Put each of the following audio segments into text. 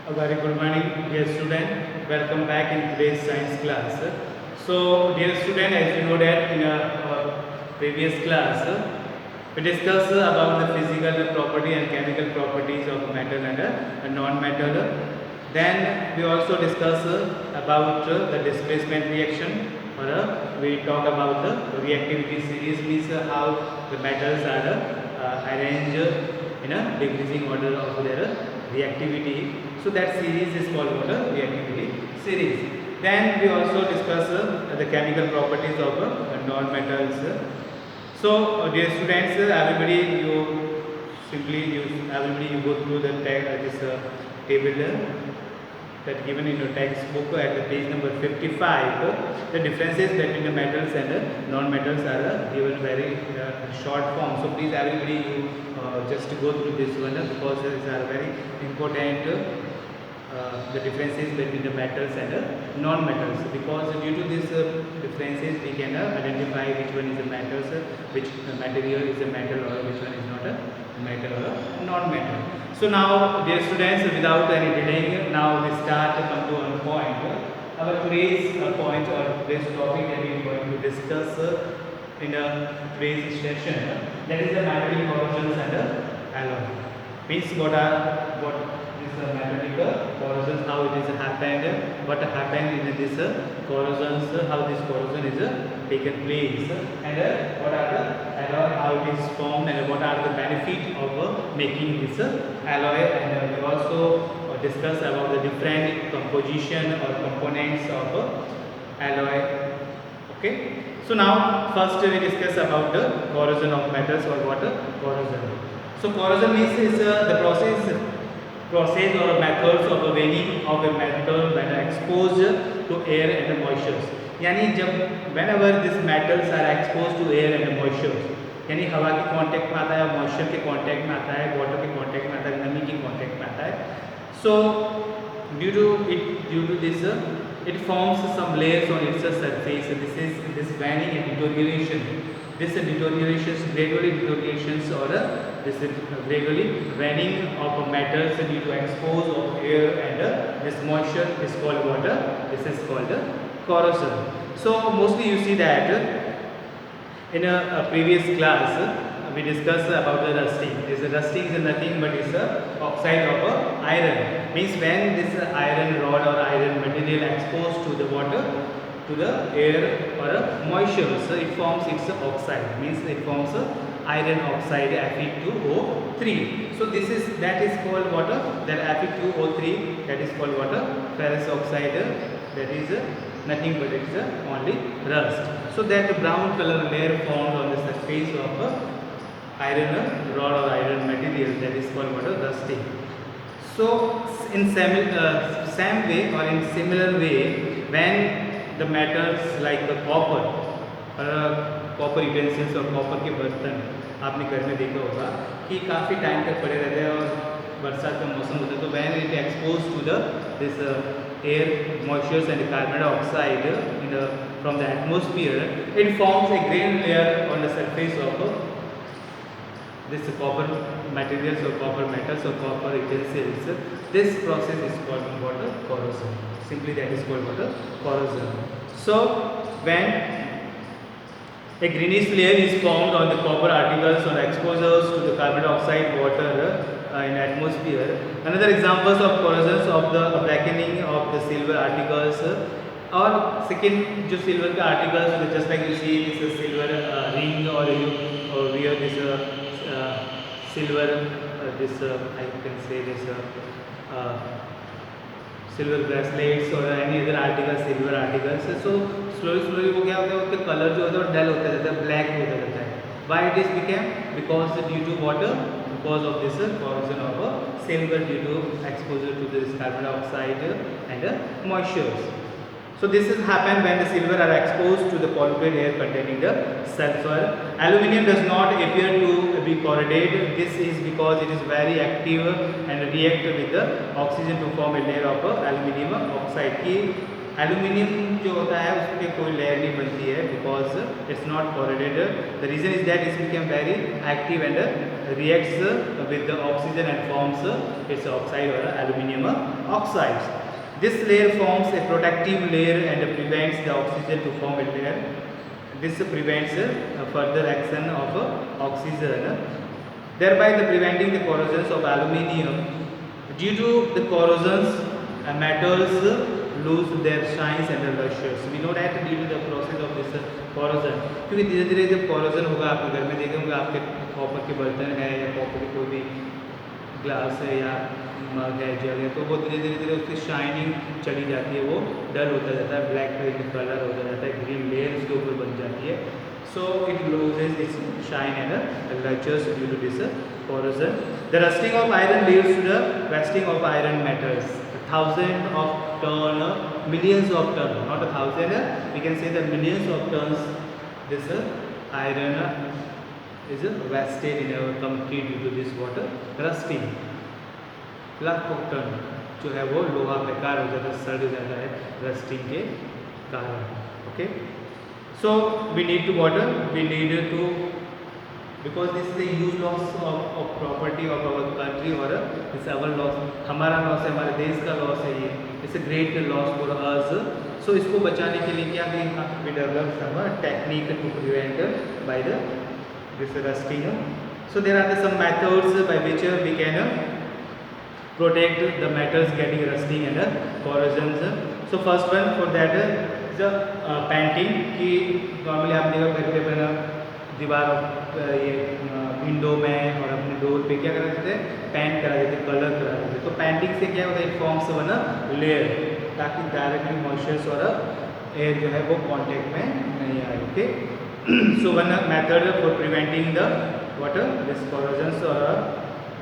A very good morning, dear student. Welcome back in today's science class. So, dear student, as you know that in our previous class, we discussed about the physical property and chemical properties of metal and a non-metal. Then we also discuss about the displacement reaction, or we talk about the reactivity series, means how the metals are arranged in a decreasing order of their reactivity. So that series is called what? Reactivity series. Then we also discuss the chemical properties of non-metals. So dear students, everybody you go through the this table that given in your textbook at the page number 55. The differences between the metals and the non-metals are given very short form. So please everybody you just go through this one because these are very important. The differences between the metals and the non-metals, because due to these differences we can identify which one is a metals, which material is a metal, or which one is not a metal or a non-metal. So now dear students, without any delaying, now we start to come to one point. Our today's point or today's topic that we are going to discuss in today's session, that is the metallic corrosions and alloy. Means what is metallic corrosions, how it is happened, what happened in this corrosions, how this corrosion is taken place, and what are the alloy, how it is formed, and what are the benefit of making this alloy. And we also discuss about the different composition or components of alloy. Okay. So now first we discuss about the corrosion of metals, or what corrosion. So corrosion means is the process or methods of the weaning of a metal when exposed to air and moisture. यानी जब whenever these metals are exposed to air and moisture, यानी हवा के contact में आता है, moisture के contact में आता है, वाटर के कांटेक्ट में आता है, नमी के कांटेक्ट में आता है. So due to this it forms some layers on its surface. This weaning and deterioration. This gradually deteriorations or this gradually weaning of metals due to expose of air and this moisture is called water. This is called corrosion. So mostly you see that in a previous class we discussed about the rusting. This rusting is nothing but is a oxide of iron. Means when this iron rod or iron material exposed to the water, to the air or moisture, so it forms its oxide. Means it forms iron oxide Fe2O3. So that is called water. That Fe2O3, that is called water. Ferrous oxide, that is nothing but it is only rust. So that brown color layer formed on the surface of iron rod or iron material, that is called water rusting. So in same way or in similar way, when the metals like the copper utensils और copper के बर्तन आपने घर में देखा होगा कि काफ़ी टाइम तक पड़े रहते हैं और बरसात का मौसम होता है, तो when it exposed to this air, moisture and carbon dioxide from the atmosphere, it forms a grain layer on the surface of this copper materials or copper metals or copper utensils. This process is called water corrosion. Simply that is called water corrosion. So when a greenish layer is formed on the copper articles or exposures to the carbon dioxide, water in atmosphere. Another examples of corrosions of the blackening of the silver articles, or second जो silver के articles, just like you see this silver ring, or you wear this silver I can say this silver bracelets or any other articles, silver articles. So slowly वो क्या होता है, उसके colour जो होता है वो डल होता जाता है, ब्लैक होता जाता है. Why it is became? Because due to water, because of this corrosion of silver due to exposure to this carbon dioxide and moisture. So this has happened when the silver are exposed to the polluted air containing the sulfur. Aluminium does not appear to be corroded. This is because it is very active and react with the oxygen to form a layer of aluminium oxide. कि aluminium जो होता है उसमें कोई layer नहीं बनती है because it's not corroded. The reason is that it became very active and reacts with the oxygen and forms its oxide or aluminium oxides. This layer forms a protective layer and prevents the oxygen to form a layer. This prevents further action of oxygen, thereby preventing the corrosions of aluminium. Due to the corrosions, metals lose their shines and their lustres. We know that due to the process of this corrosion, क्योंकि धीरे धीरे जब corrosion होगा आपके घर में देखे होंगे आपके कॉपर के बर्तन है या कॉपर की कोई भी ग्लास है या मग है जग है, तो वो धीरे धीरे उसकी शाइनिंग चली जाती है, वो डल होता जाता है, ब्लैक कलर होता जाता है, ग्रीन लेयर उसके ऊपर बन जाती है. So it loses its shine and lustres due to this corrosion. The rusting of iron leads to the rusting of iron metals. Thousands of ton, millions of ton, not a thousand, we can say that millions of tons this iron is wasted in our country due to this water rusting. लाखों ton जो है वो लोहा बेकार हो जाता है, सड़ जाता है रस्टिंग के कारण. Okay, so we need to water, we need to, because this is the huge loss of property of our country और दिस आवर लॉस, हमारा लॉस है, हमारे देश का लॉस है, ये it's a great loss for us. So इसको बचाने के लिए क्या we develop some technique to prevent by the this rusting. So there are some methods by which we can protect the metals getting rusting and corrosions. So first one for that is the painting. कि normally आप देखो घर पे अपना दीवार ये window में और अपने डोर पे क्या करा देते हैं, पेंट करा देते, कलर करा देते. तो पेंटिंग से क्या होता है, इट फॉर्म्स वन लेयर, ताकि डायरेक्टली मॉइस्चर और एयर जो है वो कांटेक्ट में नहीं आए. Okay, so one method for preventing the water this corrosions और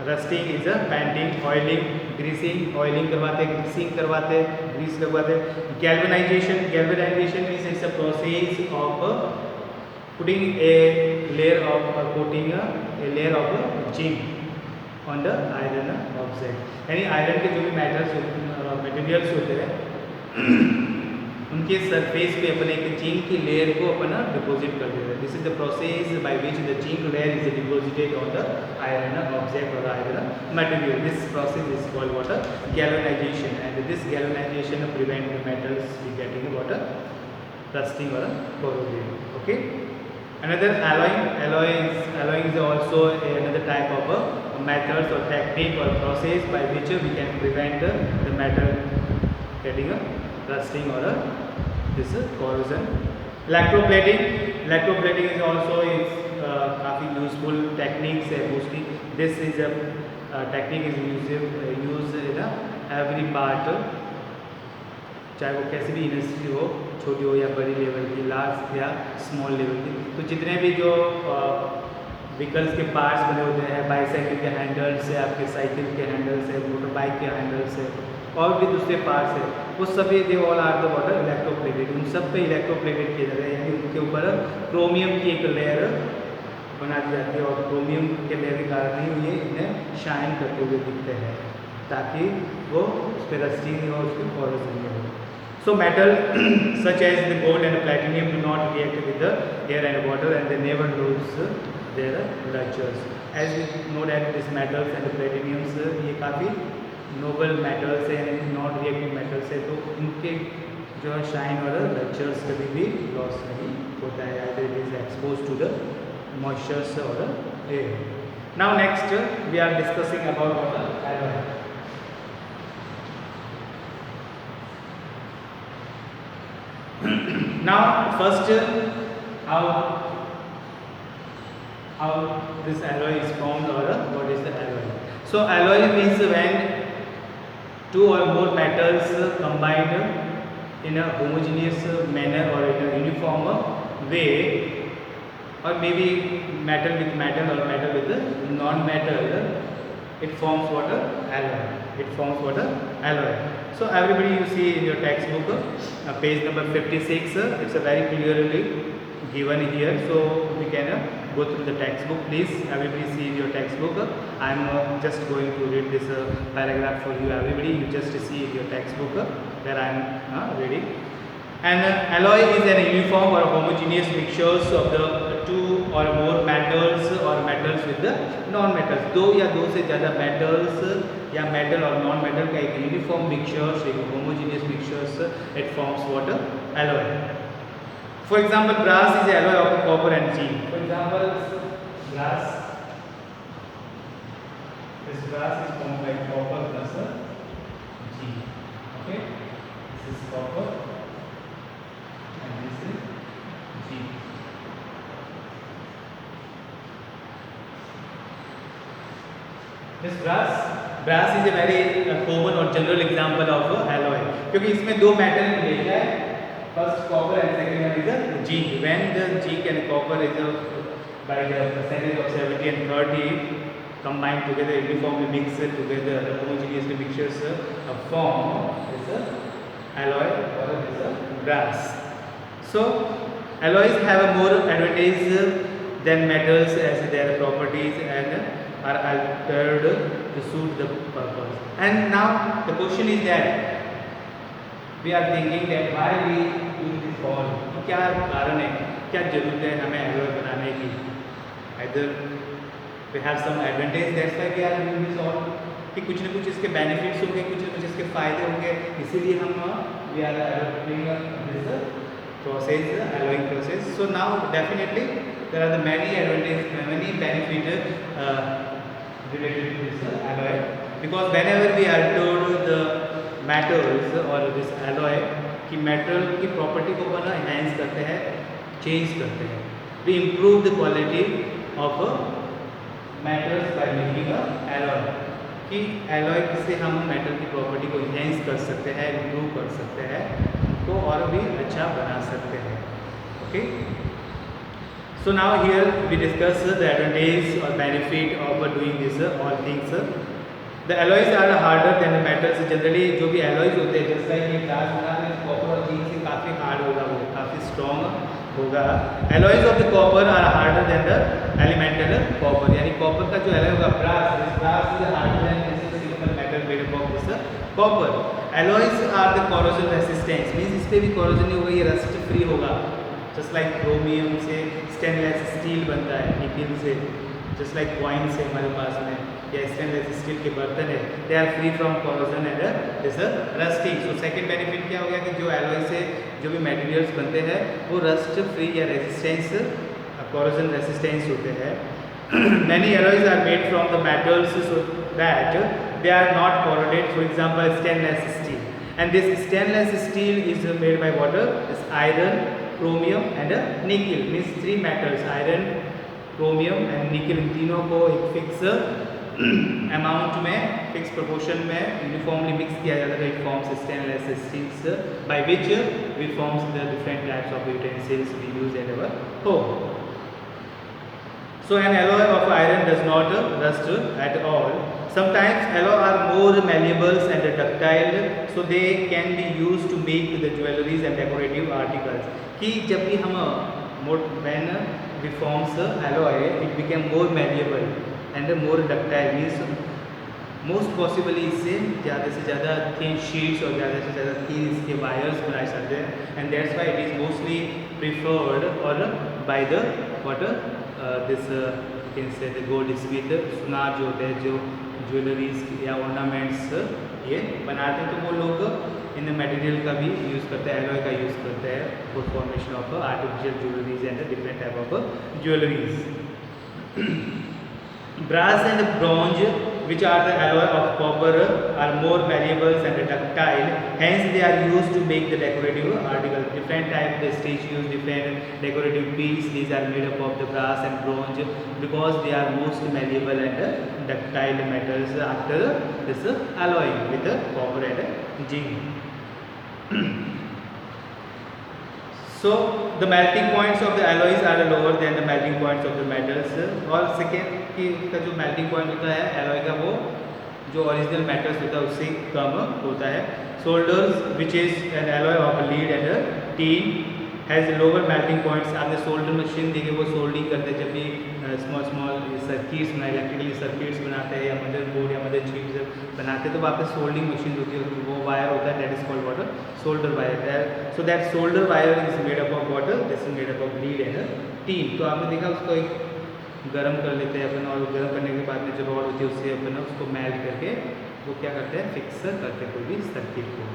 rusting is a painting, oiling, greasing, oiling करवाते, ग्रीसिंग करवाते, ग्रीस करवाते. Galvanisation, galvanisation means it's a process of putting a layer of coating a layer of zinc on the iron object. यानी iron के जो भी materials होते हैं उनके सरफेस पे अपने एक जिंक की लेयर को अपना डिपॉजिट कर देते हैं. This is the process by which the zinc layer is deposited on the iron object और iron material. This process is called water galvanization and this galvanization prevent the metals getting water rusting और corroding. Okay, another alloying is also another type of methods or technique or process by which we can prevent the metal getting rusting or this corrosion. Electroplating, electroplating is also काफ़ी useful techniques है. Mostly this is a technique is use in every part, चाहे वो कैसी भी industry हो, छोटी हो या बड़ी लेवल की, लार्ज या स्मॉल लेवल की. तो जितने भी जो व्हीकल्स के पार्ट्स बने होते हैं, बाईसाइकिल के हैंडल्स है, आपके साइकिल के हैंडल्स है, मोटर बाइक के हैंडल्स है, और भी दूसरे पार्ट्स है, वो सभी they all are the water electroplated. उन सब पे इलेक्ट्रोप्लेटेड किया जाता है, यानी उनके ऊपर क्रोमियम की एक लेयर बना दी जाती है और क्रोमियम के लेयर के कारण ही ये इन्हें शाइन करते हुए दिखते हैं, ताकि वो उस पर रस्टिंग और उसके corrosion नहीं हो. So metal such as the gold and platinum do not react with the air and water and they never lose their lustres. As we know that these metals and the platinums ये काफ़ी noble metals हैं, non reactive metals है, तो इनके जो है shine और lustres कभी भी लॉस नहीं होता है, either it is exposed to the moisture or the air. Now next we are discussing about what alloy. Now first how this alloy is formed or what is the alloy. So alloy means when two or more metals combined in a homogeneous manner or in a uniform way, or maybe metal with metal or metal with non-metal, it forms what alloy. It forms what alloy. So everybody you see in your textbook, page number 56, it's a very clearly given here, so we can go through the textbook. Please everybody see in your textbook. I am just going to read this paragraph for you. Everybody you just see in your textbook where I am reading. An alloy is an uniform or homogeneous mixtures of the two और more metals और metals with the non-metals. दो या दो से ज़्यादा metals या metal और non-metal का एक uniform mixtures, एक homogeneous mixtures, it forms what? Alloy. For example, brass is alloy of copper and zinc. For example, brass. This brass is formed by copper plus zinc. Okay, this is copper and this is zinc. This brass is a very common or general example of alloy, क्योंकि इसमें दो metal मिलेगा है, first copper and second one is a zinc. When the zinc and copper is by the percentage of 70 and 30 combined together, uniformly mixed together, the homogeneous mixtures form is a alloy or is a brass. So alloys have a more advantage than metals as their properties and are altered to suit the purpose. And now the question is that we are thinking that why we do this all, क्या कारण है, क्या जरूरत है हमें alloy बनाने की? Either we have some advantage, that's why we are doing this all, कि कुछ न कुछ इसके benefits होंगे, कुछ न कुछ इसके फायदे होंगे, इसीलिए हम we are adopting this process, alloying process. So now definitely there are the many advantages, many benefits related to this alloy, because whenever we alter the metals or this alloy कि metal की property को बना enhance करते हैं, change करते हैं, we improve the quality of metals by making a alloy, कि alloy से हम metal की property को enhance कर सकते हैं, improve कर सकते हैं, तो और भी अच्छा बना सकते हैं. Okay. So now here we discuss the advantage or benefit of doing this all things. The alloys are harder than the metals. Generally जो भी alloys होते हैं, जैसा कि glass बनाते हैं, copper और zinc से काफ़ी hard होगा, वो काफ़ी strong होगा. Alloys of the copper are harder than the elemental copper. यानी copper का जो alloy होगा brass, this brass is harder than this simple metal made up of this copper. Alloys are the corrosion resistance, means इस पे भी corrosion नहीं होगा, ये rust free होगा. Just like chromium से stainless steel बनता है, nickel से, just like coin से हमारे पास में या stainless steel के बर्तन है, they are free from corrosion and this rusting. So second benefit क्या हो गया कि जो alloy से जो भी materials बनते हैं वो rust free या resistance, corrosion resistance होते हैं. Many alloys are made from the metals so that they are not corroded. For example, stainless steel, and this stainless steel is made by what? Is iron, chromium and nickel, means three metals, iron, chromium and nickel, इन तीनों को एक fix amount में, fix proportion में uniformly mix किया जाता है. It forms stainless steels by which we forms the different types of utensils we use at our home. So an alloy of iron does not rust at all. Sometimes alloy are more malleable and ductile, so they can be used to make the jewelries and decorative articles. कि जब भी हम when we forms alloy, it became more malleable and more ductile, means most possibly इससे ज़्यादा से ज़्यादा thin sheets और ज़्यादा से ज़्यादा thin इसके wires बनाए जाते हैं, and that's why it is mostly preferred or by the what this you can say the goldsmith, सुनार जो होते हैं, जो ज्वेलरीज या ऑर्नामेंट्स ये बनाते हैं, तो वो लोग इन मटेरियल का भी यूज़ करते हैं, एलॉय का यूज़ करते हैं for formation of artificial jewelleries and different type of jewelleries. Brass and bronze, which are the alloy of copper, are more malleable and ductile. Hence, they are used to make the decorative articles. Different type the statues, different decorative pieces. These are made up of the brass and bronze because they are most malleable and ductile metals after this alloying with the copper and zinc. So the melting points of the alloys are lower than the melting points of the metals. और second की का जो melting point होता है alloy का, वो जो original metals होता है उससे कम होता है. Solders, which is an alloy of lead and tin, has lower melting points. आपने सोल्डर मशीन देखी, वो सोल्डिंग करते हैं जब भी स्मॉल सर्किट्स बनाए, इलेक्ट्रिकली सर्किट्स बनाते हैं या मदरबोर्ड या मदर चिप्स बनाते हैं, तो वहाँ पे सोल्डिंग मशीन होती है, वो वायर होता है, that is called water solder wire. So that solder wire is made up of water, this is made up of lead and tin, तो आपने देखा उसको एक गरम कर लेते हैं अपन, और गरम करने के बाद में जो रॉड होती है उससे अपन उसको मेल्ट करके वो क्या करते हैं, फिक्स करते हैं कोई भी सर्किट को.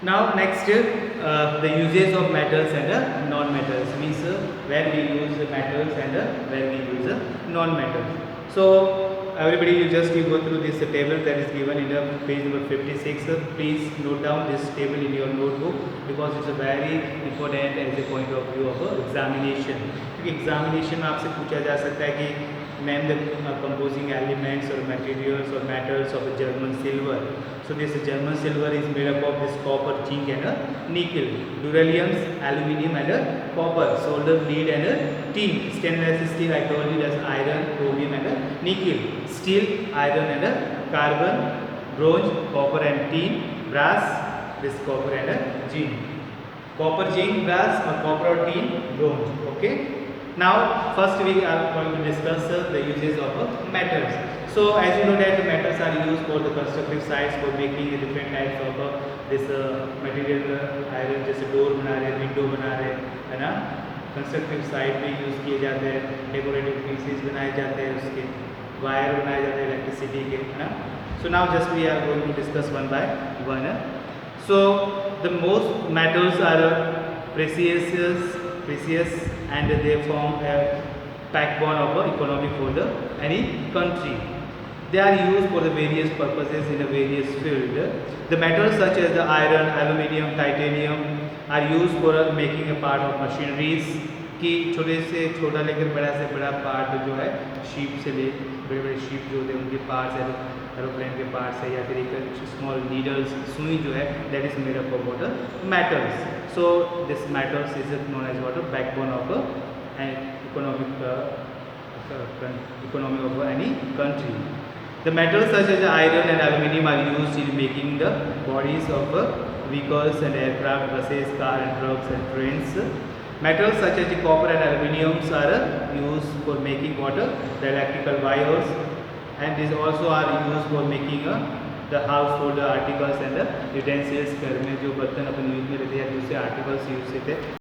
Now next, the uses of metals and non-metals, means when we use metals and when we use non-metals. So everybody, you go through this table that is given in the page number 56. Please note down this table in your notebook because it's a very important as a point of view of examination. क्योंकि examination में आपसे पूछा जा सकता है कि name the composing elements or materials or metals of a German silver. So this German silver is made up of this copper, zinc and nickel, beryllium, aluminium and copper, solder, lead and tin. Stainless steel, I told you, that's iron, chromium and nickel. Steel, iron and carbon. Bronze, copper and tin. Brass, this copper and zinc. Copper, zinc, brass, or copper or tin, bronze. Okay. Now first we are going to discuss the uses of metals. So as you know that the metals are used for the constructive sides, for making different types of this material. Iron जैसे door बना रहे हैं, window बना रहे हैं, है ना. Constructive side में यूज़ किए जाते हैं, डेकोरेटिव पीसेस बनाए जाते हैं, उसके वायर बनाए जाते हैं इलेक्ट्रिसिटी के, है ना. So now just we are going to discuss one by one. So the most metals are precious and they form a backbone of economy for any country. They are used for the various purposes in a various field. The metals such as the iron, aluminium, titanium are used for making a part of machineries. कि छोटे से छोटा लेकर बड़ा से बड़ा part जो है शीप से ले, बड़े बड़े शीप जो होते हैं उनके पार्ट्स है, एरोप्लेन के पार्ट्स है, या फिर एक स्मॉल नीडल्स, सुई जो है, that is made up of water metals. So this metals is known as water backbone of economy of any country. The metals such as iron and aluminium are used in making the bodies of vehicles and aircraft, buses, car and trucks and trains. Metals such as the copper and aluminium are used for making water, the electrical wires, and these also are used for making the household articles and utensils. घर में जो बर्तन अपन use में रहते हैं दूसरे articles use होते हैं